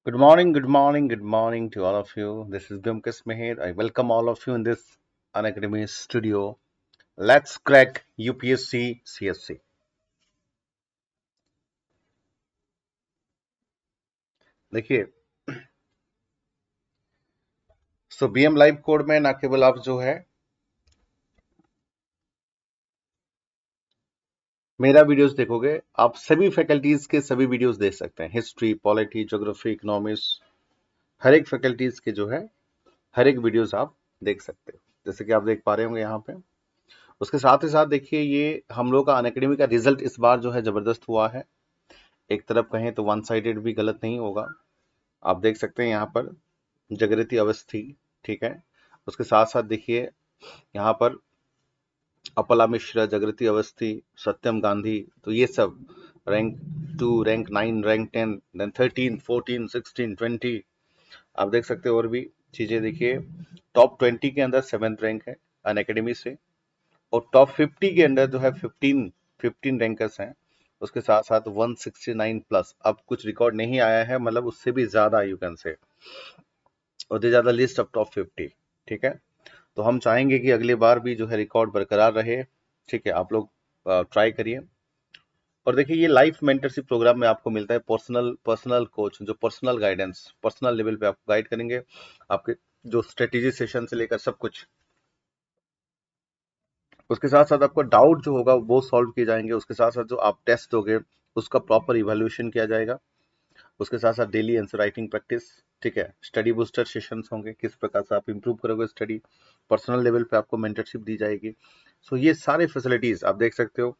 good morning, good morning to all of you. This is Bimkis Meher. I welcome all of you in this Unacademy studio. Let's crack UPSC CSC. देखिए, BM live code में ना केवल आप जो है मेरा videos देखोगे, आप सभी फैकल्टीज के सभी वीडियोस देख सकते हैं। हिस्ट्री, पॉलिटी, ज्योग्राफी, इकोनॉमिक्स, हर एक फैकल्टीज के जो है हर एक वीडियोस आप देख सकते हो, जैसे कि आप देख पा रहे होंगे यहाँ पे। उसके साथ ही साथ देखिए, ये हम लोग का अनअकैडमी का रिजल्ट इस बार जो है जबरदस्त हुआ है। एक तरफ कहें तो वन साइडेड भी गलत नहीं होगा। आप देख सकते हैं यहाँ पर जगृति अवस्थी, ठीक है। उसके साथ साथ देखिए यहाँ पर अपला मिश्रा, जगृति अवस्थी, सत्यम गांधी, तो ये सब रैंक 2, रैंक 9, रैंक 10, देन 13, 14, 16, 20। आप देख सकते हो और भी चीजें। देखिए, टॉप 20 के अंदर 7th रैंक है अन अकेडमी से, और टॉप 50 के अंदर जो है 15 रैंकर्स हैं। उसके साथ साथ 169 प्लस, अब कुछ रिकॉर्ड नहीं आया है, मतलब उससे भी ज्यादा यू कैन से, और दे ज्यादा लिस्ट ऑफ टॉप 50। ठीक है, तो हम चाहेंगे कि अगली बार भी जो है रिकॉर्ड बरकरार रहे। ठीक है, आप लोग ट्राई करिए। और देखिए, ये लाइफ मेंटरशिप प्रोग्राम में आपको मिलता है पर्सनल पर्सनल कोच, जो पर्सनल गाइडेंस, पर्सनल लेवल पे आपको गाइड करेंगे। आपके जो स्ट्रेटेजी सेशन से लेकर सब कुछ, उसके साथ साथ आपका डाउट जो होगा वो सॉल्व किए जाएंगे। उसके साथ साथ जो आप टेस्ट दोगे उसका प्रॉपर इवैल्यूएशन किया जाएगा। उसके साथ साथ डेली आंसर राइटिंग प्रैक्टिस, ठीक है। स्टडी बूस्टर सेशंस होंगे, किस प्रकार से आप इंप्रूव करोगे स्टडी। पर्सनल लेवल पे आपको मेंटरशिप दी जाएगी। सो ये सारे फैसिलिटीज आप देख सकते हो।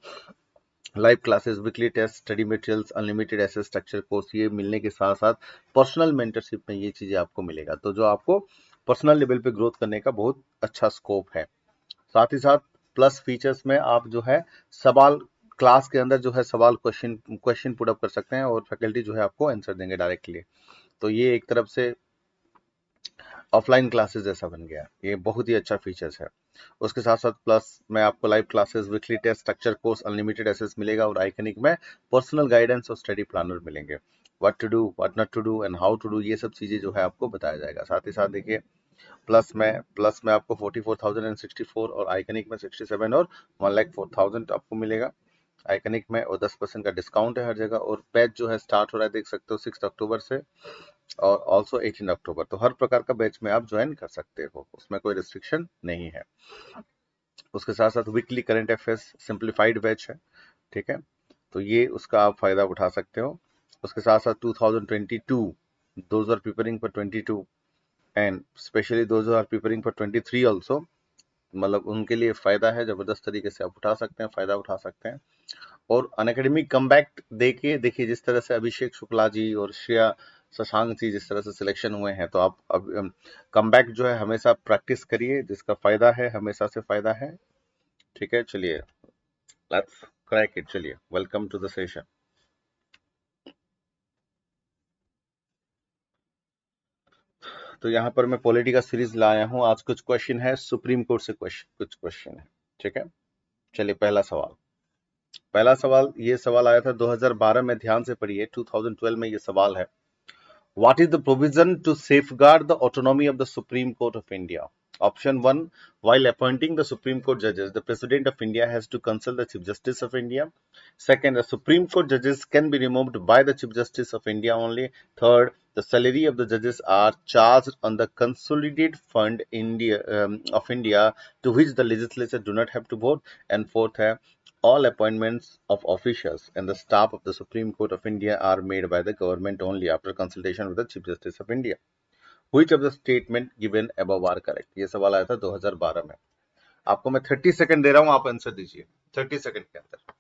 Live classes, weekly test, study materials, unlimited ऐसे स्ट्रक्चर कोर्स, ये मिलने के साथ साथ पर्सनल मेंटरशिप में ये चीजें आपको मिलेगा, तो जो आपको पर्सनल लेवल पे ग्रोथ करने का बहुत अच्छा स्कोप है। साथ ही साथ प्लस फीचर्स में आप जो है सवाल, क्लास के अंदर जो है सवाल, क्वेश्चन क्वेश्चन पुट अप कर सकते हैं, और फैकल्टी जो है आपको आंसर देंगे डायरेक्टली। तो ये एक तरफ से ऑफलाइन क्लासेस जैसा बन गया, ये बहुत ही अच्छा फीचर्स है। उसके साथ साथ प्लस में आपको live classes, weekly test, structure course, unlimited access मिलेगा, और आइकनिक में पर्सनल गाइडेंस और स्टडी प्लानर मिलेंगे। What to do, what not to do and how to do, ये सब चीजें जो है आपको बताया जाएगा। साथ ही साथ देखिए, प्लस में आपको 44,064, और आइकनिक में 67, और 1,04,000 आपको मिलेगा आइकनिक में, और 10% का डिस्काउंट है हर जगह। और बैच जो है स्टार्ट हो रहा है, देख सकते हो, 6 अक्टूबर से, और ऑल्सो 18 अक्टूबर। तो हर प्रकार का बैच में आप ज्वाइन कर सकते हो, उसमें कोई रिस्ट्रिक्शन नहीं है। उसके साथ साथ weekly current affairs simplified batch है, ठीक है। तो ये उसका आप फायदा उठा सकते हो। उसके साथ साथ 2022, those are preparing for 22, and specially those are preparing for 23 also, मतलब उनके लिए फायदा है, जबरदस्त तरीके से आप उठा सकते हैं, फायदा उठा सकते हैं। और अनएकेडमिक कमबैक देके देखिए, जिस तरह से अभिषेक शुक्ला जी और श्रेया शशांक जी जिस तरह से सिलेक्शन हुए हैं, तो आप अब कमबैक जो है हमेशा प्रैक्टिस करिए, जिसका फायदा है, हमेशा से फायदा है। ठीक है, चलिए, लेट्स क्रैक इट। चलिए, वेलकम टू द सेशन। तो यहाँ पर मैं पॉलिटी का सीरीज लाया हूँ। आज कुछ क्वेश्चन है सुप्रीम कोर्ट से, क्वेश्चन कुछ क्वेश्चन है, ठीक है। चलिए, पहला सवाल ये सवाल आया था 2012 में, ध्यान से पढ़िए, 2012 में ये सवाल है। What is the provision to safeguard the autonomy of the Supreme Court of India? Option 1, while appointing the Supreme Court judges, the President of India has to consult the Chief Justice of India. Second, the Supreme Court judges can be removed by the Chief Justice of India only. Third, the salary of the judges are charged on the Consolidated Fund of India, to which the legislature do not have to vote. And fourth, all appointments of officials and the staff of the Supreme Court of India are made by the government only after consultation with the Chief Justice of India. Which of the statement given above are correct? ये सवाल आया था 2012 में। आपको मैं 30 second दे रहा हूं, आप आंसर दीजिए 30 सेकंड के अंदर।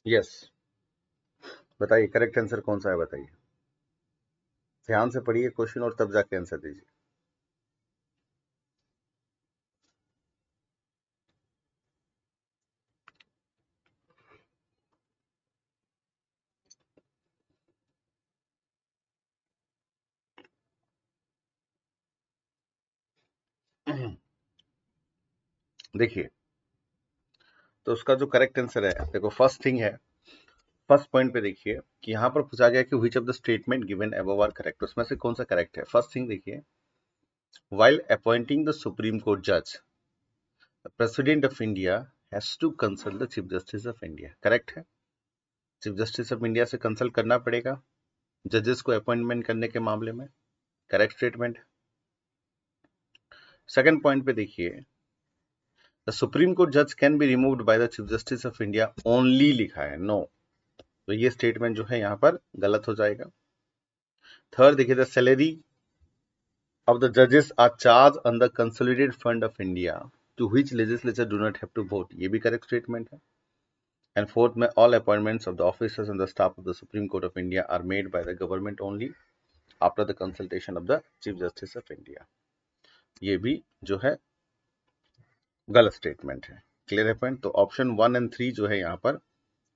यस, बताइए करेक्ट आंसर कौन सा है, बताइए। ध्यान से पढ़िए क्वेश्चन और तब जाके आंसर दीजिए। देखिए, तो उसका जो करेक्ट आंसर है, देखो फर्स्ट थिंग है, फर्स्ट पॉइंट पे देखिए कि यहाँ पर पूछा गया कि which of the statement given above are correct, उसमें से कौन सा करेक्ट है। फर्स्ट थिंग देखिए, while appointing the supreme court जज the president of India has to consult the chief justice of India, correct है। चीफ जस्टिस ऑफ इंडिया से consult करना पड़ेगा जजेस को अपॉइंटमेंट करने के मामले में, करेक्ट स्टेटमेंट। सेकंड पॉइंट पे देखिए, द सुप्रीम कोर्ट जज can be removed by the chief justice of India only लिखा है, नो, तो ये स्टेटमेंट जो है यहाँ पर गलत हो जाएगा। थर्ड देखिए, द सैलरी ऑफ द जजेस are charge on the consolidated fund of India to which legislature do not have to vote, ये भी करेक्ट स्टेटमेंट है। एंड फोर्थ में, all appointments of the officers and the staff of the supreme court of India are made by the government only after the consultation of the chief justice of India, ये भी जो है गलत statement है। Clear है point, तो option 1 और 3 जो है यहाँ पर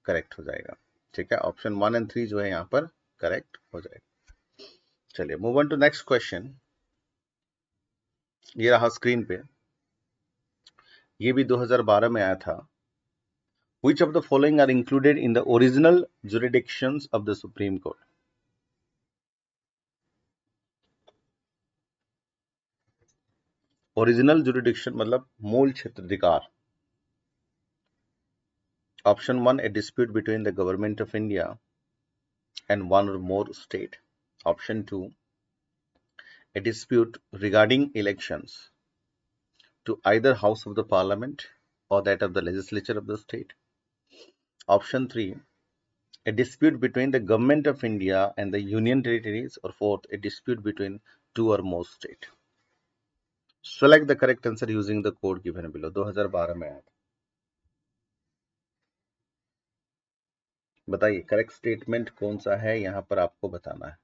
करेक्ट हो जाएगा। ठीक है, ऑप्शन 1 और 3 जो है यहाँ पर करेक्ट हो जाएगा। चलिए move on to next question. ये रहा स्क्रीन पे, ये भी 2012 में आया था। Which of the following are included in the original jurisdictions of the Supreme Court? Original jurisdiction मतलब मूल क्षेत्राधिकार। Option 1, a dispute between the government of India and one or more state. Option 2, a dispute regarding elections to either house of the parliament or that of the legislature of the state. Option 3, a dispute between the government of India and the union territories, or fourth, a dispute between two or more states. Select the correct answer using the code given below. 2012 में आया था। बताइए correct statement कौन सा है, यहां पर आपको बताना है।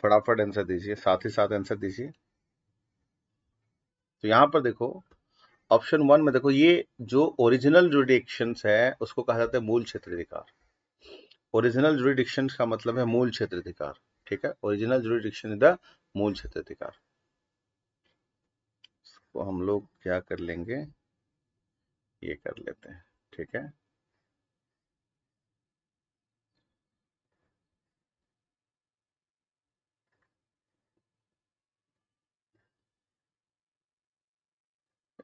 फटाफट आंसर दीजिए, साथ ही साथ आंसर दीजिए। तो यहां पर देखो ऑप्शन 1 में देखो, ये जो ओरिजिनल जुरिडिक्शंस है उसको कहा जाता है मूल क्षेत्राधिकार। ओरिजिनल जुरिडिक्शन का मतलब है मूल क्षेत्राधिकार। ठीक है, ओरिजिनल जुरिडिक्शन इज द मूल क्षेत्राधिकार। तो हम लोग क्या कर लेंगे, ये कर लेते हैं। ठीक है,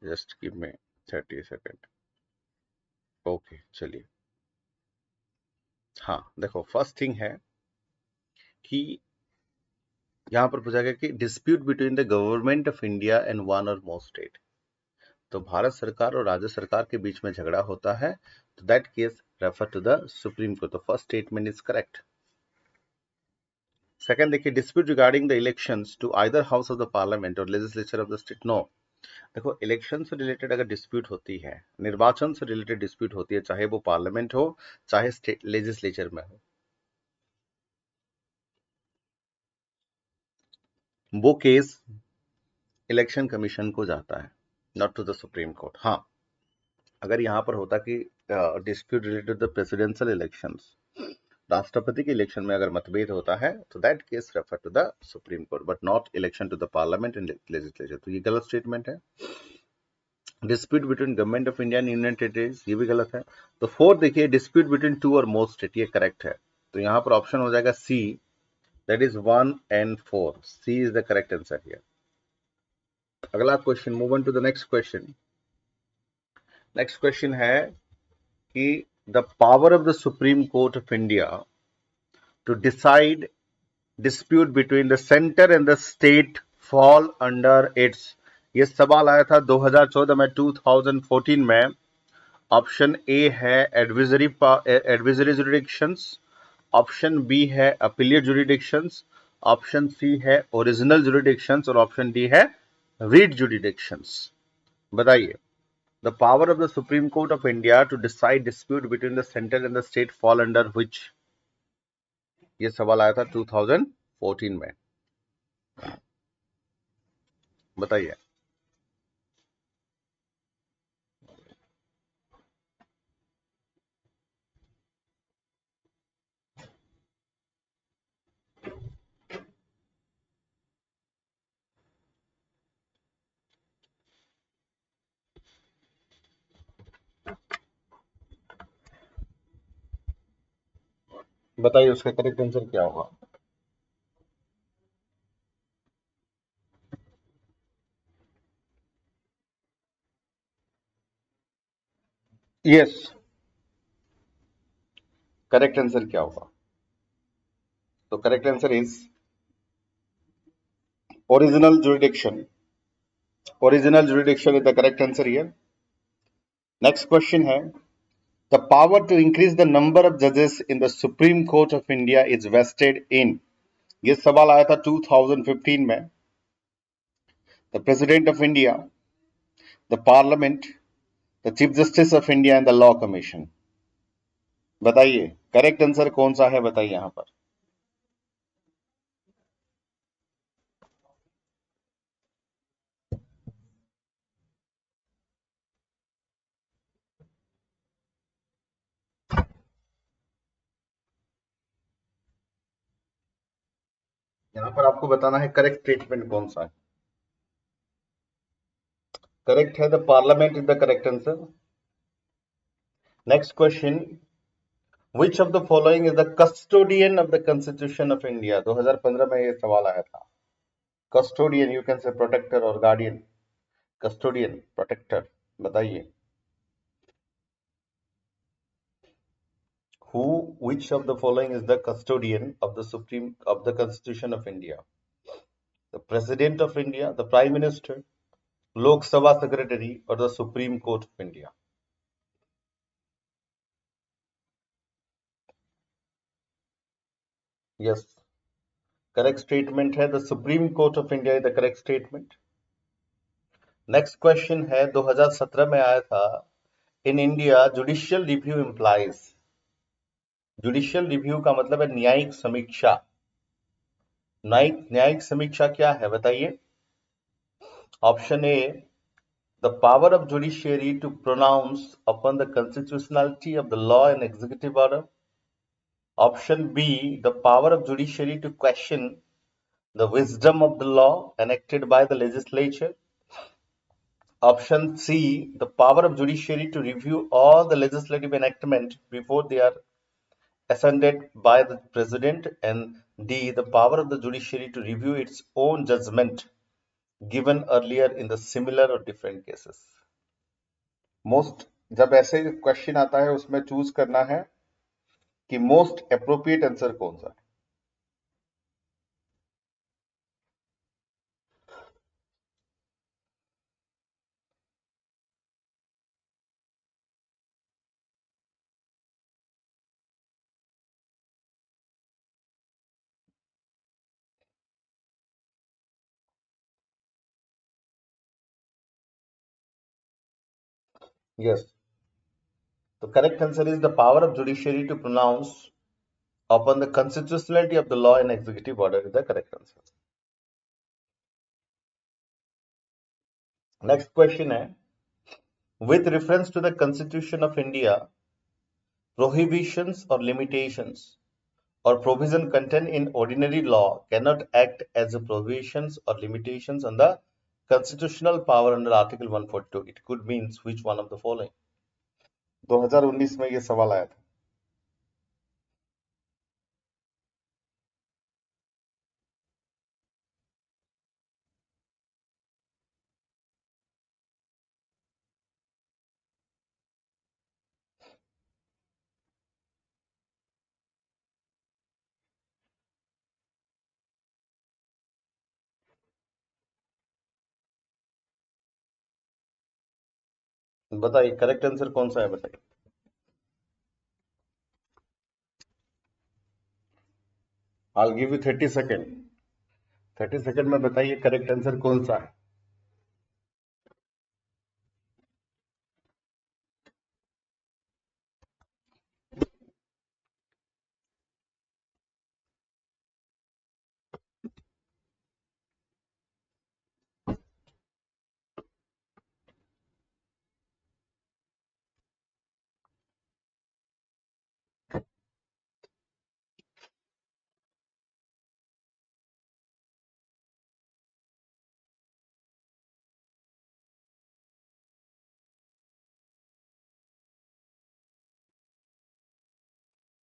just give me 30 second. Okay चलिए, हाँ देखो फर्स्ट थिंग है कि यहां पर पूछा गया कि dispute between the government of India and one और मोर स्टेट, तो भारत सरकार और राज्य सरकार के बीच में झगड़ा होता है, तो that case refer to the supreme court, तो first statement is correct. Second देखिए, dispute regarding the elections to either house of the parliament और legislature of the state, no. देखो इलेक्शन से रिलेटेड अगर डिस्प्यूट होती है, निर्वाचन से रिलेटेड डिस्प्यूट होती है, चाहे वो पार्लियामेंट हो चाहे स्टेट लेजिस्लेचर में हो, वो केस इलेक्शन कमीशन को जाता है, not to the supreme court. हाँ, अगर यहाँ पर होता कि dispute related the presidential elections, राष्ट्रपति के इलेक्शन में अगर मतभेद होता है, तो that case refer to the supreme court, but not election to the parliament and legislature, तो ये गलत स्टेटमेंट है। Dispute between government of India and union territories, ये भी गलत है। तो फोर्थ देखिए, डिस्प्यूट बिटवीन टू और मोर स्टेट, ये करेक्ट है। तो यहाँ पर ऑप्शन हो जाएगा C, that is 1 and 4, C is the correct answer here. अगला question, move on to the next question. Next question है कि the power of the supreme court of India to decide dispute between the center and the state fall under its, ये सवाल आया था 2014 में, 2014 में। Option A है advisory jurisdictions, option B है अपीलियट जुरिडिक्शंस, ऑप्शन सी है ओरिजिनल जुरिडिक्शंस और ऑप्शन डी है रीड जुरिडिक्शंस। बताइए। The power of the supreme court of India to decide dispute between the centre and the state fall under which? ये सवाल आया था 2014 में। बताइए। बताइए उसका करेक्ट आंसर क्या होगा? यस। करेक्ट आंसर क्या होगा? तो correct answer is original jurisdiction. Original jurisdiction is the correct answer here. Next question है, the power to increase the number of जजेस in the supreme court of India is vested in? ये सवाल आया था 2015 में। The president of India, the parliament, the chief justice of India and the law commission. बताइए correct answer कौन सा है, बताइए यहां पर। यहां पर आपको बताना है करेक्ट स्टेटमेंट कौन सा है। करेक्ट है, the parliament is the correct answer. Next question, which of the following is the custodian of the constitution of India? 2015 में ये सवाल आया था। Custodian, you can say protector और गार्डियन। Custodian, protector. बताइए। Who, which of the following is the custodian of the Supreme of the Constitution of India? The President of India, the Prime Minister, Lok Sabha Secretary, or the Supreme Court of India? Yes, correct statement है, the Supreme Court of India is the correct statement. Next question है, 2017 में आया था, in India judicial review implies, judicial review का मतलब है न्यायिक समीक्षा। न्यायिक समीक्षा क्या है बताइए। Option A, the power of judiciary to pronounce upon the constitutionality of the law and executive order. Option B, the power of judiciary to question the wisdom of the law enacted by the legislature. Option C, the power of judiciary to review all the legislative enactment before they are ascended by the president. And D, the power of the judiciary to review its own judgment given earlier in the similar or different cases. Most, जब ऐसे question आता है उसमें choose करना है कि most appropriate answer कौन सा है। यस, तो correct answer is the power of judiciary to pronounce upon the constitutionality of the law and executive order is the correct answer. Next question है, with reference to the Constitution of India, prohibitions or limitations or provision contained in ordinary law cannot act as a prohibitions or limitations on the constitutional power under Article 142. It could means which one of the following? 2019 में ये सवाल आया था। बताइए correct answer कौन सा है, बताइए। I'll give you 30 second. 30 second में बताइए करेक्ट आंसर कौन सा है।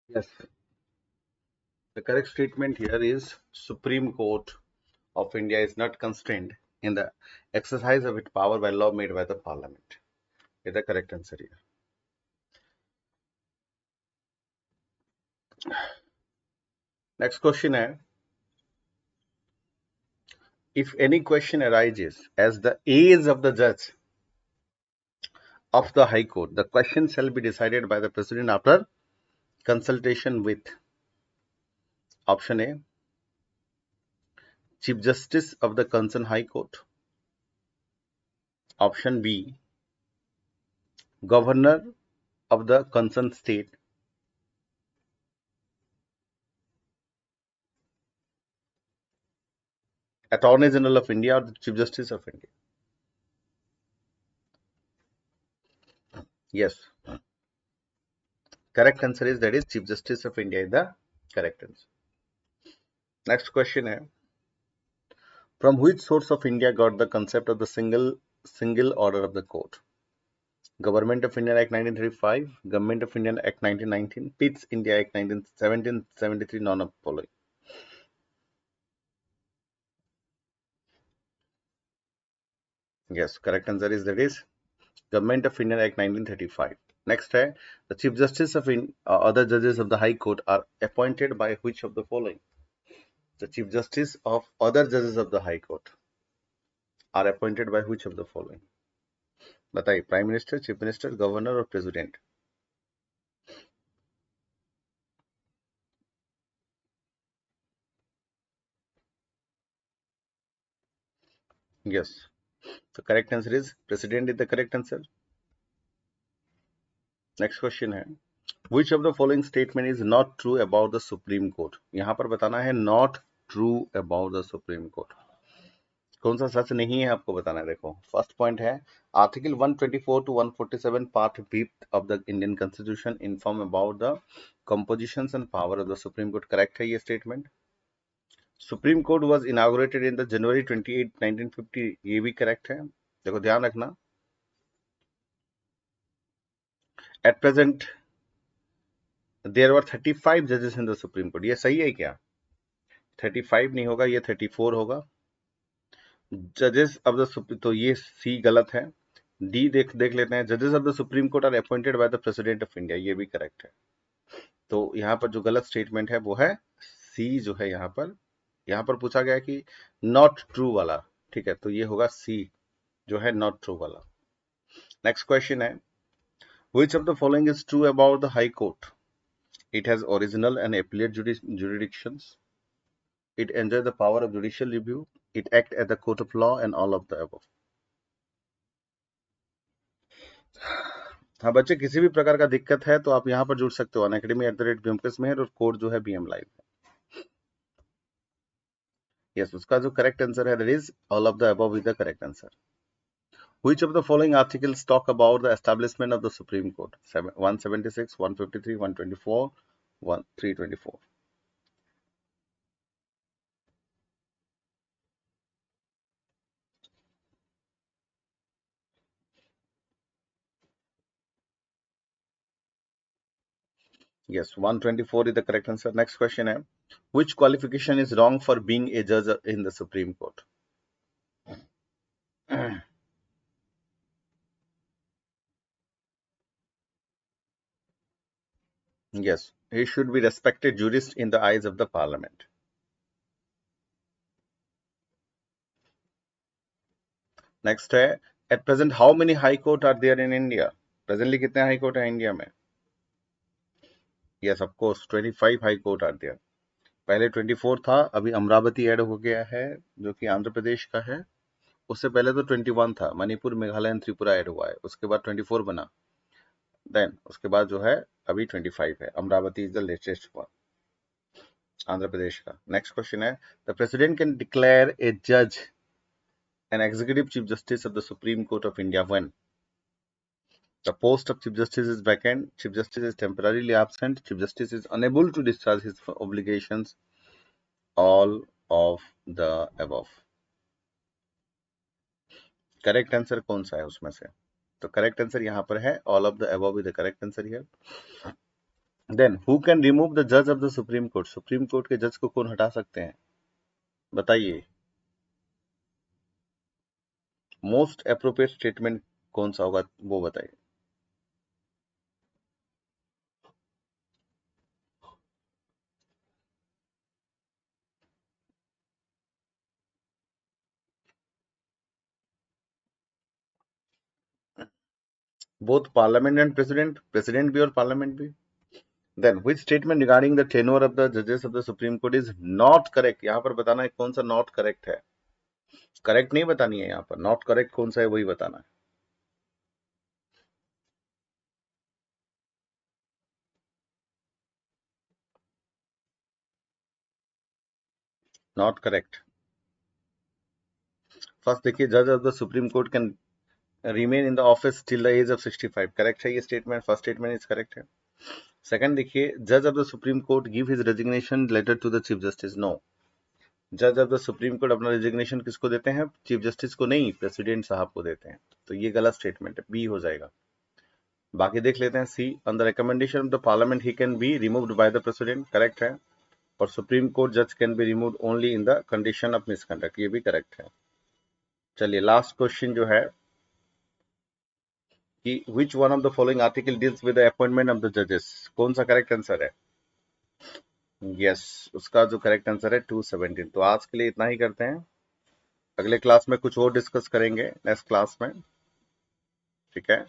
Yes, the correct statement here is Supreme Court of India is not constrained in the exercise of its power by law made by the Parliament. Is the correct answer here. Next question है, if any question arises as the age of the judge of the High Court, the question shall be decided by the President after consultation with option A, Chief Justice of the concerned High Court, option B, Governor of the concerned state, Attorney General of India, or the Chief Justice of India. Yes, correct answer is that is Chief Justice of India is the correct answer. Next question है, from which source of India got the concept of the single order of the court? Government of India Act 1935, Government of India Act 1919, Pitt's India Act 1773, none of following. Yes, correct answer is that is Government of India Act 1935. Next है, the Chief Justice of other judges of the High Court are appointed by which of the following? The Chief Justice of other judges of the High Court are appointed by which of the following? बताइए, Prime Minister, Chief Minister, Governor or President? Yes, the correct answer is President is the correct answer. Next question है, which of the following statement is not true about the Supreme Court? यहाँ पर बताना है not true about the Supreme Court. कौन सा सच नहीं है आपको बताना है. देखो, फर्स्ट पॉइंट है, article 124 to 147 part 5 of the Indian constitution inform about the compositions and power of the supreme court. Correct है ये statement. Supreme court was inaugurated in the January 28 1950, ये भी करेक्ट है. देखो ध्यान रखना, एट प्रेजेंट देयर वर 35 जजेस in the supreme court. ये सही है क्या? 35 नहीं होगा, ये 34 होगा. जजेस ऑफ द सुप्रीम, तो ये सी गलत है. डी देख लेते हैं, जजेस of the supreme court are appointed by the president of India, ये भी करेक्ट है. तो यहाँ पर जो गलत स्टेटमेंट है वो है सी, जो है यहाँ पर पूछा गया कि नॉट ट्रू वाला. ठीक है, तो ये होगा सी, जो है नॉट ट्रू वाला. नेक्स्ट क्वेश्चन है, which of the following is true about the high court? It has original and appellate jurisdictions, it enjoys the power of judicial review, it acts as the court of law, and all of the above. हाँ बच्चे, किसी भी प्रकार का दिक्कत है तो आप यहाँ पर जुड़ सकते हो, unacademy@bmks में, और कोड जो है BM Live. यस, उसका जो करेक्ट आंसर है that is all of the above is the correct answer. Which of the following articles talk about the establishment of the Supreme Court? 176, 153, 124, 324. Yes, 124 is the correct answer. Next question है, which qualification is wrong for being a judge in the Supreme Court? Yes, he should be respected jurist in the eyes of the parliament. Next है, at present how many high court are there in India? Presently कितने high court है India में? Yes, of course, 25 high court are there. पहले 24 था, अभी Amravati add हो गया है जो कि आंध्र प्रदेश का है. उससे पहले तो 21 था, मणिपुर, मेघालय एंड त्रिपुरा ऐड हुआ है. उसके बाद 24 बना, देन उसके बाद जो है अभी 25 है. Amaravati is the latest one, Andhra Pradesh का. नेक्स्ट क्वेश्चन है, the president can declare a जज an executive chief justice of the supreme court of India when the post of chief justice is vacant, chief justice is temporarily absent, chief justice is unable to discharge his obligations, all of the above. Correct answer कौन सा है उसमें से? तो correct answer यहाँ पर है all of the above is the correct answer here. Then who can remove the जज of the supreme court, supreme court के जज को कौन हटा सकते हैं, बताइए। मोस्ट अप्रोप्रिएट स्टेटमेंट कौन सा होगा वो बताइए। Both parliament and president, president भी और पार्लियामेंट भी। Then which statement regarding the tenure of the जजेस of the supreme court is not correct, यहाँ पर बताना है कौन सा नॉट करेक्ट है, करेक्ट नहीं बतानी है, यहाँ पर नॉट करेक्ट कौन सा है वही बताना है। Not correct. फर्स्ट देखिए, जज of the supreme court can remain in the office till the age of 65, correct है ये statement, first statement is correct है। सेकंड देखिए, जज of the supreme court give his resignation letter to the chief justice, no, जज of the supreme court अपना resignation किसको देते हैं, चीफ जस्टिस को नहीं, प्रेसिडेंट साहब को देते हैं, तो ये गलत स्टेटमेंट है, बी हो जाएगा। बाकी देख लेते हैं, C on the recommendation of the parliament he can be removed by the president, correct है। और सुप्रीम कोर्ट जज can be removed only in the condition of misconduct, ये भी करेक्ट है। चलिए लास्ट क्वेश्चन जो है कि which one of the following article deals with the appointment of the judges, कौन सा करेक्ट आंसर है, यस, उसका जो करेक्ट आंसर है 217। तो आज के लिए इतना ही करते हैं, अगले क्लास में कुछ और डिस्कस करेंगे नेक्स्ट क्लास में, ठीक है।